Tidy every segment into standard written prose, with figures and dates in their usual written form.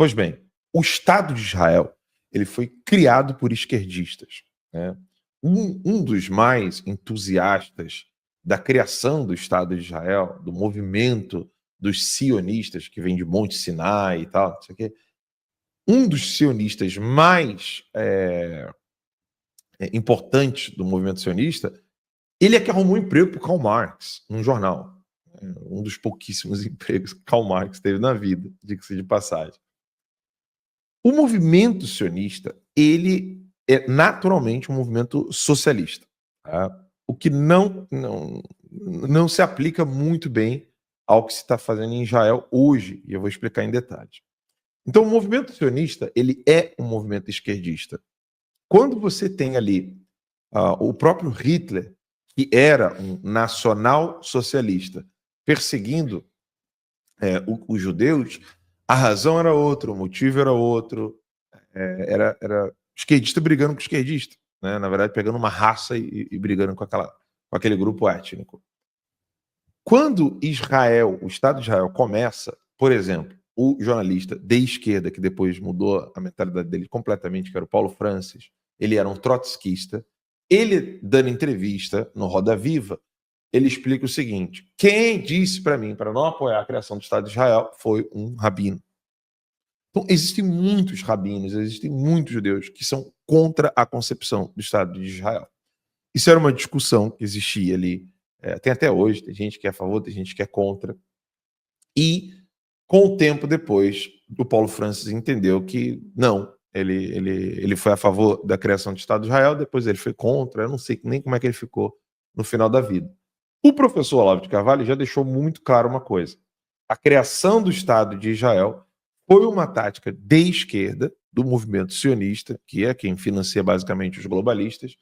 Pois bem, o Estado de Israel ele foi criado por esquerdistas, né? Um dos mais entusiastas da criação do Estado de Israel, do movimento dos sionistas, que vem de Monte Sinai e tal, não sei o quê, um dos sionistas mais importantes do movimento sionista, ele é que arrumou um emprego para Karl Marx, num jornal. Um dos pouquíssimos empregos que Karl Marx teve na vida, diga-se de passagem. O movimento sionista, ele é naturalmente um movimento socialista, tá? O que não se aplica muito bem ao que se está fazendo em Israel hoje, e eu vou explicar em detalhes. Então, o movimento sionista, ele é um movimento esquerdista. Quando você tem ali o próprio Hitler, que era um nacional-socialista, perseguindo os judeus, a razão era outra, o motivo era outro, era esquerdista brigando com esquerdista, né? Na verdade, pegando uma raça e brigando com aquele grupo étnico. Quando Israel, o Estado de Israel começa, por exemplo, o jornalista de esquerda, que depois mudou a mentalidade dele completamente, que era o Paulo Francis, ele era um trotskista, ele dando entrevista no Roda Viva, ele explica o seguinte: quem disse para mim para não apoiar a criação do Estado de Israel foi um rabino. Então, existem muitos rabinos, existem muitos judeus que são contra a concepção do Estado de Israel. Isso era uma discussão que existia ali, tem até hoje, tem gente que é a favor, tem gente que é contra. E, com o tempo depois, o Paulo Francis entendeu que não, ele foi a favor da criação do Estado de Israel, depois ele foi contra, eu não sei nem como é que ele ficou no final da vida. O professor Olavo de Carvalho já deixou muito claro uma coisa: a criação do Estado de Israel foi uma tática de esquerda do movimento sionista, que é quem financia basicamente os globalistas,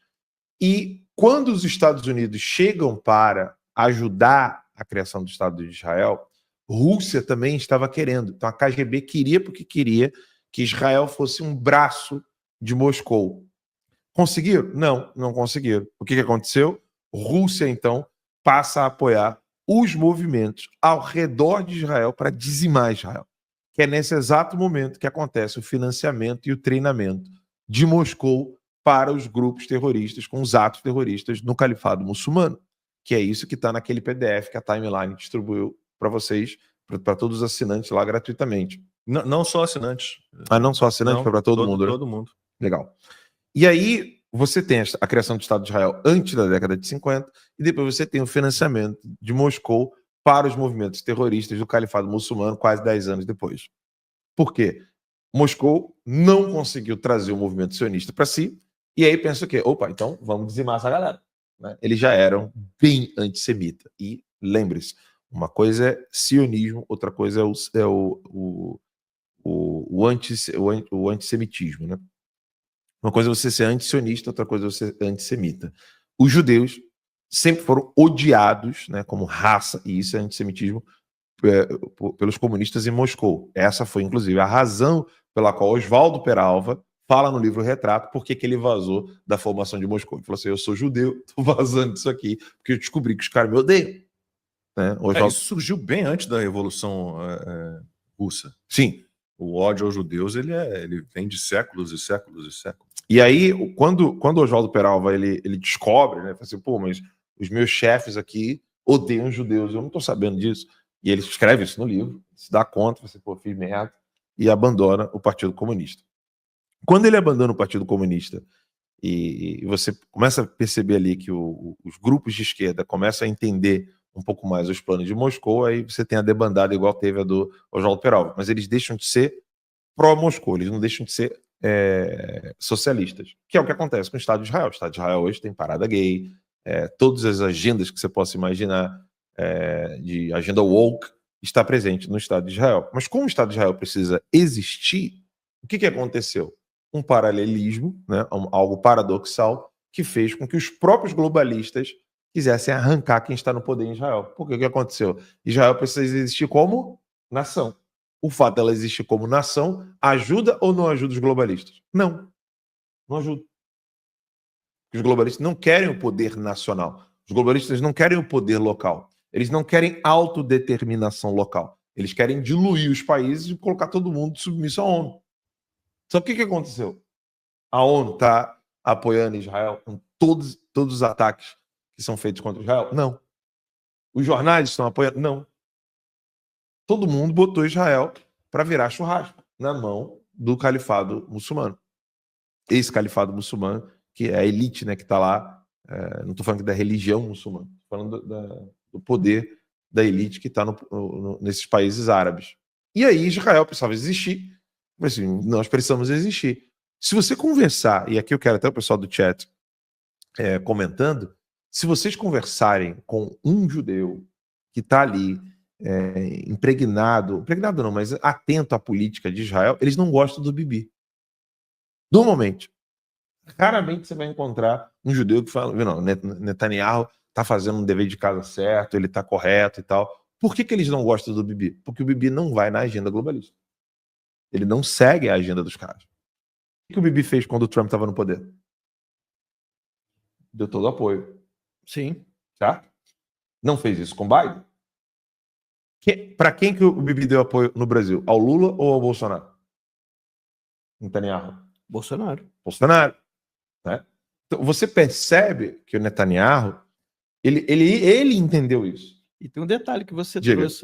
e quando os Estados Unidos chegam para ajudar a criação do Estado de Israel, Rússia também estava querendo. Então a KGB queria porque queria que Israel fosse um braço de Moscou. Conseguiram? Não, não conseguiram. O que aconteceu? Rússia, então, passa a apoiar os movimentos ao redor de Israel para dizimar Israel. Que é nesse exato momento que acontece o financiamento e o treinamento de Moscou para os grupos terroristas, com os atos terroristas no califado muçulmano. Que é isso que está naquele PDF que a Timeline distribuiu para vocês, para todos os assinantes lá gratuitamente. Não só assinantes. Não só assinantes, foi para todo mundo, né? Todo mundo. Legal. E aí você tem a criação do Estado de Israel antes da década de 50, e depois você tem o financiamento de Moscou para os movimentos terroristas do califado muçulmano quase 10 anos depois. Por quê? Moscou não conseguiu trazer o movimento sionista para si, e aí pensa o quê? Opa, então vamos dizimar essa galera. Né? Eles já eram bem antissemita. E lembre-se, uma coisa é sionismo, outra coisa é o antissemitismo. Né? Uma coisa é você ser antisionista, outra coisa é você ser antissemita. Os judeus sempre foram odiados, né, como raça, e isso é antissemitismo, pelos comunistas em Moscou. Essa foi, inclusive, a razão pela qual Oswaldo Peralva fala no livro Retrato porque que ele vazou da formação de Moscou. Ele falou assim: eu sou judeu, tô vazando disso aqui, porque eu descobri que os caras me odeiam. Né? Oswaldo... Isso surgiu bem antes da Revolução Russa. Sim. O ódio aos judeus ele vem de séculos e séculos e séculos. E aí, quando Oswaldo Peralva ele descobre, né, fala assim, pô, mas os meus chefes aqui odeiam os judeus, eu não estou sabendo disso. E ele escreve isso no livro, se dá conta, você, pô, fiz merda, e abandona o Partido Comunista. Quando ele abandona o Partido Comunista e você começa a perceber ali que os grupos de esquerda começam a entender um pouco mais os planos de Moscou, aí você tem a debandada igual teve a do Oswaldo Peralva. Mas eles deixam de ser pró-Moscou, eles não deixam de ser socialistas, que é o que acontece com o Estado de Israel. O Estado de Israel hoje tem parada gay, todas as agendas que você possa imaginar, de agenda woke, está presente no Estado de Israel. Mas como o Estado de Israel precisa existir, o que aconteceu? Um paralelismo, né, algo paradoxal, que fez com que os próprios globalistas quisessem arrancar quem está no poder em Israel. Porque o que aconteceu? Israel precisa existir como nação. O fato dela existir como nação ajuda ou não ajuda os globalistas? Não. Não ajuda. Os globalistas não querem o poder nacional. Os globalistas não querem o poder local. Eles não querem autodeterminação local. Eles querem diluir os países e colocar todo mundo submisso à ONU. Só que o que aconteceu? A ONU está apoiando Israel com todos os ataques que são feitos contra Israel? Não. Os jornais estão apoiando? Não. Todo mundo botou Israel para virar churrasco na mão do califado muçulmano. Esse califado muçulmano, que é a elite, né, que está lá, não estou falando da religião muçulmana, estou falando do poder da elite que está nesses países árabes. E aí Israel precisava existir. Assim, nós precisamos existir. Se você conversar, e aqui eu quero até o pessoal do chat comentando, se vocês conversarem com um judeu que está ali impregnado não, mas atento à política de Israel, eles não gostam do Bibi. Normalmente. Raramente você vai encontrar um judeu que fala, não, Netanyahu está fazendo um dever de casa certo, ele está correto e tal. Por que eles não gostam do Bibi? Porque o Bibi não vai na agenda globalista. Ele não segue a agenda dos caras. O que o Bibi fez quando o Trump estava no poder? Deu todo o apoio. Sim. Tá? Não fez isso com Biden? Para quem que o Bibi deu apoio no Brasil? Ao Lula ou ao Bolsonaro? Netanyahu. Bolsonaro. Né? Então, você percebe que o Netanyahu ele entendeu isso. E tem um detalhe que você Diga. trouxe